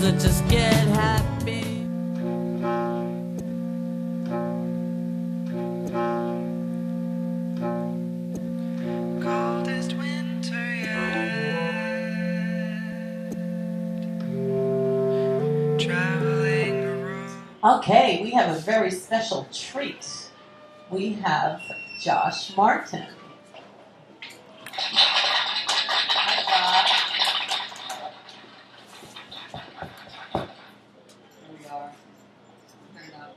fools that just get happy. Coldest winter yet. Traveling around. Okay, we have a very special treat. We have JoSH MaRTiN. Here we are. Turn it up.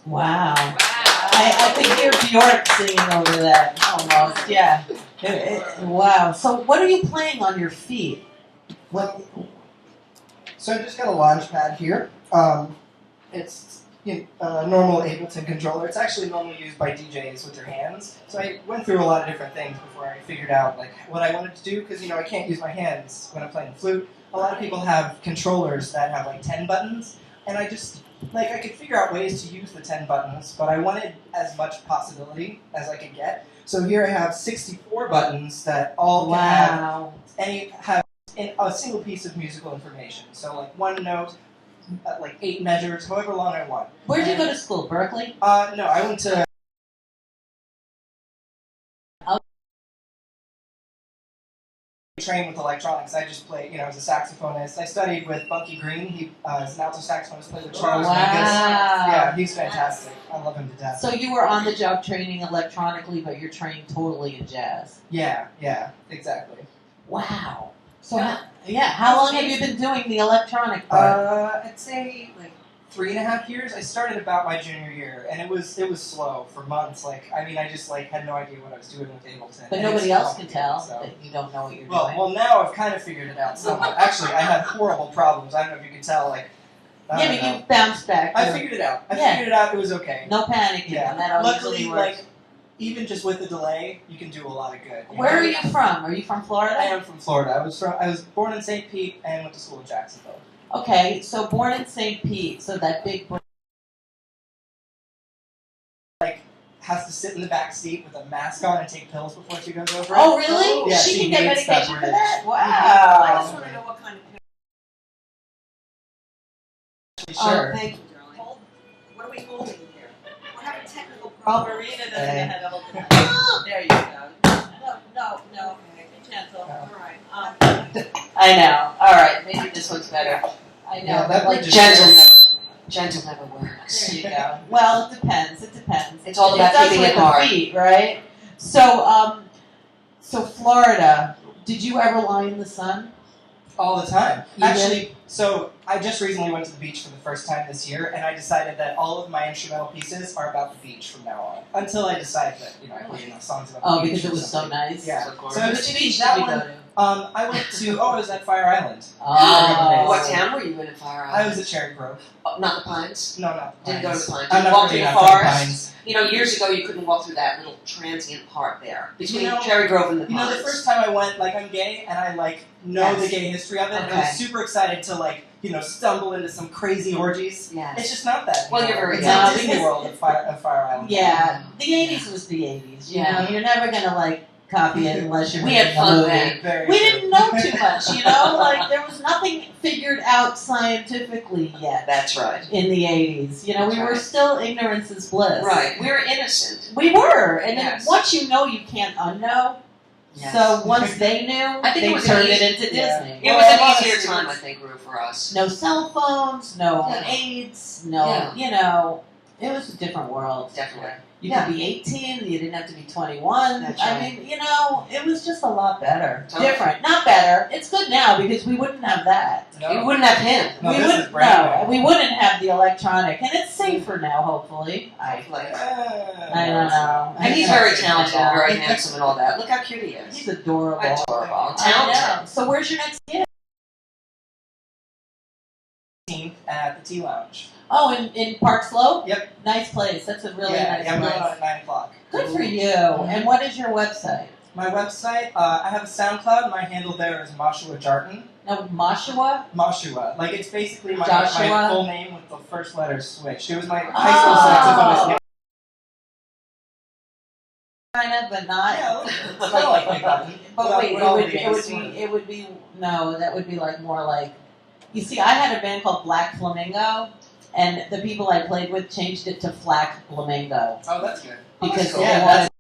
Wow. I could hear Bjork singing over that almost, yeah. Wow. So what are you playing on your feet? What? So I just got a launch pad here. It's a normal Ableton controller. It's actually normally used by DJs with their hands. So I went through a lot of different things before I figured out like what I wanted to do because I can't use my hands when I'm playing the flute. A lot of people have controllers that have like 10 buttons, and I just I could figure out ways to use the 10 buttons, but I wanted as much possibility as I could get. So here I have 64 buttons that all can have a single piece of musical information. So like one note, like 8 measures, however long I want. Where did you go to school? Berkeley? No, I went to train with electronics. I just played, as a saxophonist. I studied with Bunky Green. He is an alto saxophonist, played with Charles Mingus. Yeah, he's fantastic. I love him to death. So you were on the job training electronically, but you're trained totally in jazz. Yeah, exactly. Wow. So how long have you been doing the electronic part? I'd say like 3.5 years. I started about my junior year, and it was slow for months. I just had no idea what I was doing with Ableton. But nobody else can tell that you don't know what you're doing. Well, now I've kind of figured it out somewhat. Actually, I had horrible problems. I don't know if you can tell. But you bounced back. I figured it out. I figured it out. It was okay. No panicking. Yeah. That luckily, even just with the delay, you can do a lot of good. Where are you from? Are you from Florida? I am from Florida. I was born in St. Pete and went to school in Jacksonville. Okay, so born in St. Pete, so that big. has to sit in the back seat with a mask on and take pills before she goes over. Oh, really? Yeah, she can get needs that medication for bridge. that? Wow. I just want to know what kind of Sure. Thank you. hold. What are we holding here? We're having technical problems. Marina doesn't Hey. know how to hold it. There you go. No. Be gentle. All right. I know. All right. Maybe this one's better. I know. Yeah, that like bridge is Gentle never works. There you go. Well, it depends. It's all about does keeping with it the hard. feet, right? So, so Florida. Did you ever lie in the sun? All the time. You Actually, so I just recently went to the beach for the first time this year, and I decided that all of my instrumental pieces are about the beach from now on. Until I decide that, I play songs about the Oh, beach. because it or was so something. nice. Yeah. So gorgeous. So it was Which the beach that did you one. go to? I went to, I was at Fire Island. Oh. What town were you in Fire I Island? was at Cherry Grove. Oh, not the Pines? No, not the Didn't go to Pines. the Pines. I'm Did you not walk through really the out to forest? Pines. You know, years ago you couldn't walk through that little transient part there between You know- Cherry Grove and the Pines. You know, the first time I went, I'm gay, and I, know Yes. the gay history of it, and I Okay. was super excited to, stumble into some crazy orgies. Yes. It's just not that. Well, you're very It's young. not Disney because- World at Fire Island. Yeah, the '80s was the '80s. You Yeah. know, you're never gonna copy it unless you're We had making a fun movie. then. Very We true. didn't know too much, you know. There was nothing figured out scientifically yet That's right. in the '80s. You know, we That's were right. still ignorance is bliss. Right. We were innocent. We were, and then Yes. once you know, you can't unknow. Yes. So once they knew, I think it they was turned an it easy- into yeah. Disney. It Well, was an honestly, easier time, I it's- think, Rue, for us. No cell phones, no Yeah. AIDS, no, Yeah. you know, it was a different world. Definitely. You Yeah. could be 18, you didn't have to be 21. That's I right. mean, you know, it was just a lot better. Totally. Different. Not better. It's good now because we wouldn't have that. No. You wouldn't have him. No, we this wouldn't is brand no, new. we wouldn't have the electronic. And it's safer now, hopefully. I don't know. And he's I very know. talented, I know. very handsome and all that. Look how cute he is. He's adorable. Adorable. I Talented. know. So where's your next gig? At the Tea Lounge. Oh, in Park Slope? Yep. Nice place. That's a really yeah, nice I'm going on place. at 9 o'clock. Good for you. And what is your website? My website, I have a SoundCloud. My handle there is Moshua Jarton. No, Moshua? Moshua. It's basically my Joshua? full name with the first letter switched. It was my high school saxophonist name. Kind of, but not. Yeah, it's kind of like Big Button. But wait, Without it being would sort of- be, no, that would be more like, you see, I had a band called Black Flamingo, and the people I played with changed it to Flack Flamingo, Oh, that's good. because cool. they Yeah, wanted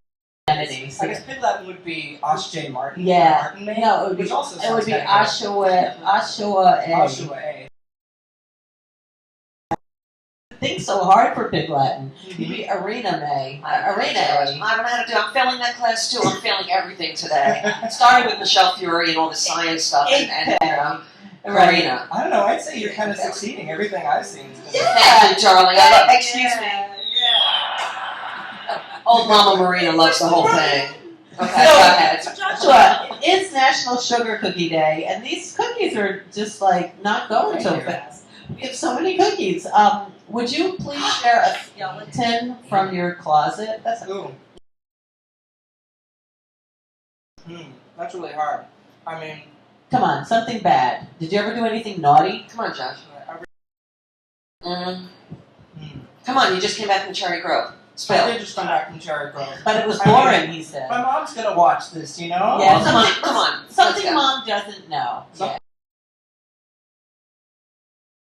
identity. I guess Pig Latin would be Osh J. Martin. Yeah. Martin name, No, it would be, which also it would sounds be kinda Oshawa A. Oshua A. Think so hard for Pig Latin. You'd be Arena May. Arena A. I don't know how to do. I'm failing that class too. I'm failing everything today. Starting with Michelle Fury and all the science stuff and Karina. I don't know. I'd say you're kind of succeeding. Everything I've seen. has been- Thank you, darling. Excuse me. Old Mama Marina loves the whole thing. Okay, go ahead. Joshua, it's National Sugar Cookie Day, and these cookies are just not going so fast. We have so many cookies. Would you please share a skeleton from your closet? That's Ooh. That's really hard. I mean, Come on, something bad. Did you ever do anything naughty? Come on, Josh. Hmm. Come on, you just came back from Cherry Grove. I Spill. did just come back from Cherry Grove. But it was I mean, boring, he said. My mom's gonna watch this, you know? Yeah, Come on, come on. Let's Something go. Mom doesn't know. Some- Yeah.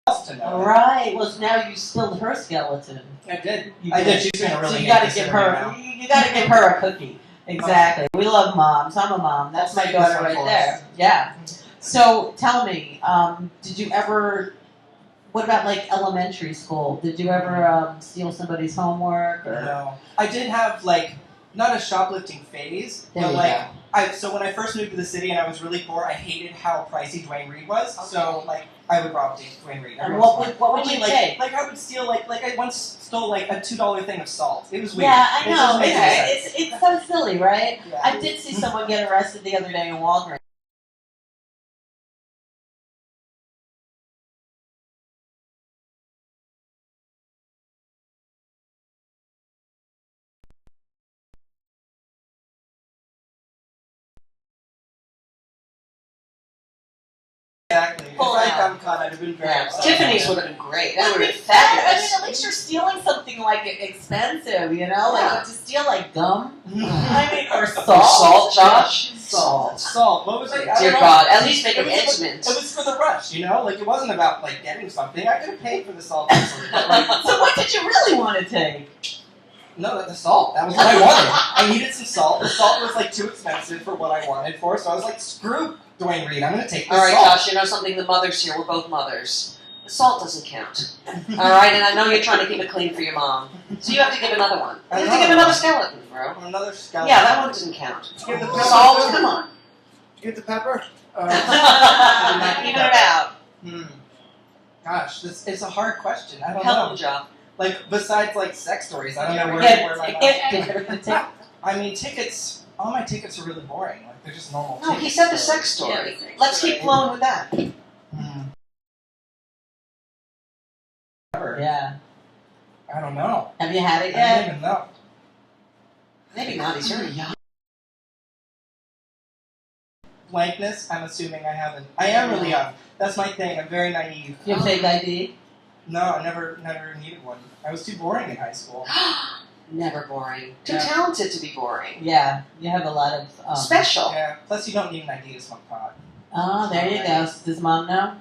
Else to know. All right. Well, now you spilled her skeleton. I did. You I did. did. She's gonna really So you hate gotta this give interview her. now. You gotta give her a cookie. Exactly. We love moms. I'm a mom. That's I'll my save this daughter one right for there. us. Yeah. So tell me, did you ever? What about elementary school? Did you ever steal somebody's homework? Or? No. I did have not a shoplifting phase, There but you go. so when I first moved to the city and I was really poor, I hated how pricey Dwayne Reed was. So I would rob Dwayne Reed. And Every what once in a would what would Only, you take? I would steal I once stole a $2 thing of salt. It was weird. Yeah, I It know. doesn't make any It's, sense. it's so silly, right? Yeah. I did see someone get arrested the other day in Walgreens. Exactly. pull If I out. got caught, I'd have been very Yeah. upset. Tiffany's would have been great. That That would would have be been fabulous. I mean, at least you're stealing something like expensive, you know? Like, Yeah. but to steal like gum, Mm-hmm. I mean, or salt. Salt, Josh? Salt. What was it? I Dear don't know. God, at least make it It was- intimate. It was for the rush, you know? Like, it wasn't about, like, getting something. I could have paid for the salt easily. But, like, So what did you really want to take? no, the salt. That was what I wanted. I needed some salt. The salt was, like, too expensive for what I wanted for, so I was like, screw Dwayne Reed. I'm going to take the All right, salt. Josh, you know something? The mothers here, we're both mothers. The salt doesn't count. All right, and I know you're trying to keep it clean for your mom. So you have to give another one. You have to give another skeleton, bro. Another skeleton. Yeah, that one didn't count. Give the pepper. Salt, come on. Give the pepper. Even it out. Gosh, this is a hard question. I don't Hell know. of a job. Like, besides, like, sex stories, I don't know where my mind. I mean, tickets, all my tickets are really boring. Like, they're just normal No, tickets. he said the so- sex story. Yeah, sex Let's story. keep flowing with that. Yeah. I don't know. Have you had it I yet? don't even know. Maybe not, he's very young. Blankness, I'm assuming I haven't. I am really young. That's my thing. I'm very naive. You have fake ID? No, I never needed one. I was too boring in high school. Never boring. Too Yeah. talented to be boring. Yeah. You have a lot of. Special. Yeah. Plus, you don't need an ID to smoke pot. Oh, there you go. Does mom know?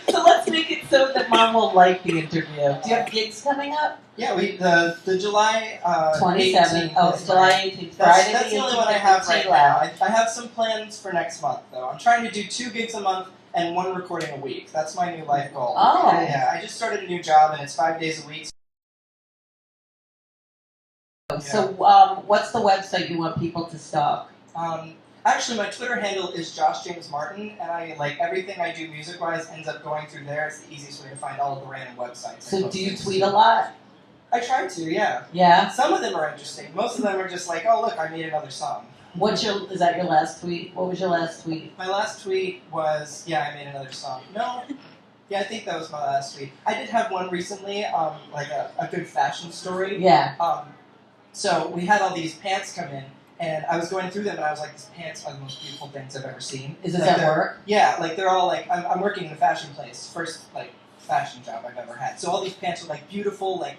So let's make it so that mom will like the interview. Do you have gigs coming up? Yeah, the July 27th. 18th Oh, is July my- 18th. That's, Friday that's the only 18th one I at have the right Tea now. Lounge. I have some plans for next month, though. I'm trying to do 2 gigs a month and 1 recording a week. That's my new life goal. Oh. Yeah, I just started a new job, and it's 5 days a week. So, what's the website you want people to stalk? Actually, my Twitter handle is Josh James MaRTiN, and I like everything I do music-wise ends up going through there. It's the easiest way to find all of the random websites. I So, post do you things tweet to. a lot? I try to, yeah. Yeah. Some of them are interesting. Most of them are just like, oh look, I made another song. Is that your last tweet? What was your last tweet? My last tweet was, yeah, I made another song. No, yeah, I think that was my last tweet. I did have one recently, like a good fashion story. Yeah. So we had all these pants come in, and I was going through them, and I was like, these pants are the most beautiful things I've ever seen. Is this Like, at they're- work? Yeah, like they're all like, I'm working in a fashion place, first like fashion job I've ever had. So all these pants are like beautiful, like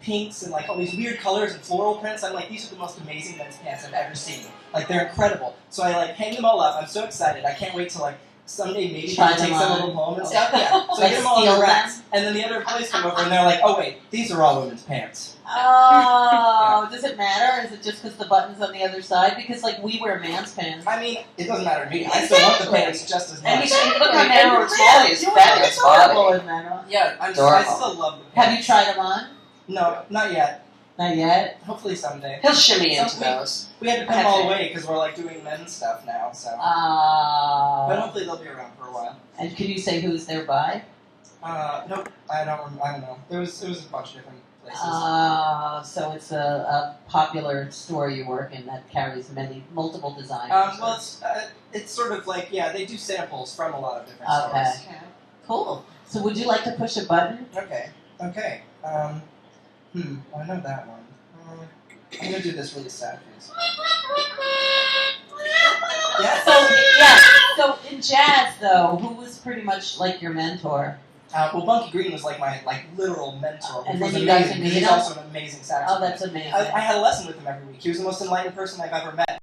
pinks and like all these weird colors and floral prints. I'm like, these are the most amazing men's pants I've ever seen. Like they're incredible. So I like hang them all up. I'm so excited. I can't wait to like someday maybe Try take them some on. of them home and stuff. Yeah. So I Like get them all in steal the racks, them? and then the other employees come over and they're like, oh wait, these are all women's pants. Oh, does it matter? Is it just because the button's on the other side? Because like we wear man's pants. I mean, it doesn't matter to me. I still want the Exactly. pants just as And much. he's look how narrow and small he is. You Fabulous are adorable body. in that. Yeah, I Adorable. still love the pants. Have you tried them on? No, not yet. Not yet. Hopefully someday. He'll shimmy into Something- those. We had to put them all away because we're like doing men's stuff now. So, but hopefully they'll be around for a while. And can you say who's there by? Nope, I don't know. It was a bunch of different places. So it's a popular store you work in that carries multiple designers. Well, it's sort of like, yeah, they do samples from a lot of different Okay. stores. Cool. So would you like to push a button? Okay. I know that one. I'm gonna do this really sad face. Yeah. So in jazz though, who was pretty much like your mentor? Well, Bunky Green was like my literal mentor, which And was then you guys amazing. meet He's him? also an amazing saxophonist. Oh, that's amazing. I had a lesson with him every week. He was the most enlightened person I've ever met.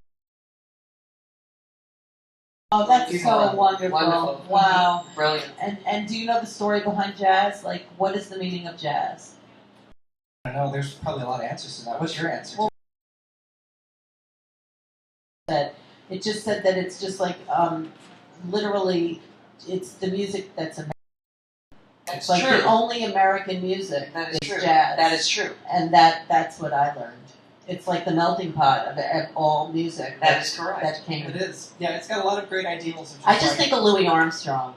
Oh, that's He's so wonderful. wonderful. Wow. Brilliant. And do you know the story behind jazz? Like, what is the meaning of jazz? I don't know. There's probably a lot of answers to that. What's your answer? Well, it just said that it's just like literally, it's the music that's American. That's It's like true. the only American music That is true. jazz. That is true. And that's what I learned. It's like the melting pot of all music. That is correct. That came. It is. Yeah, it's got a lot of great ideals. Of I just like, think of Louis Armstrong.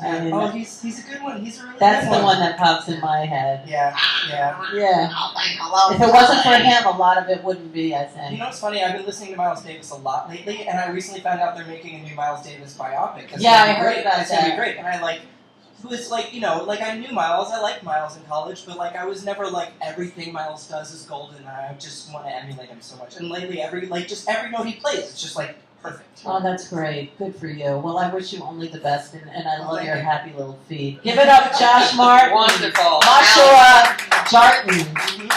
I mean, oh, he's a good one. He's a really that's good the one that pops in my head. Yeah. Yeah. If it wasn't for him, a lot of it wouldn't be, I You think. know what's funny? I've been listening to Miles Davis a lot lately, and I recently found out they're making a new Miles Davis biopic. That's Yeah, gonna be I heard great. about It's gonna be that. great, and I like. Who is like, you know, like I knew Miles, I liked Miles in college, but like I was never like everything Miles does is golden, and I just want to emulate him so much. And lately, every note he plays, it's just like perfect. Oh, that's great. Good for you. Well, I wish you only the best, and I love Thank your you. happy little feet. Give it up, Josh Martin. Wonderful. Joshua Jarton.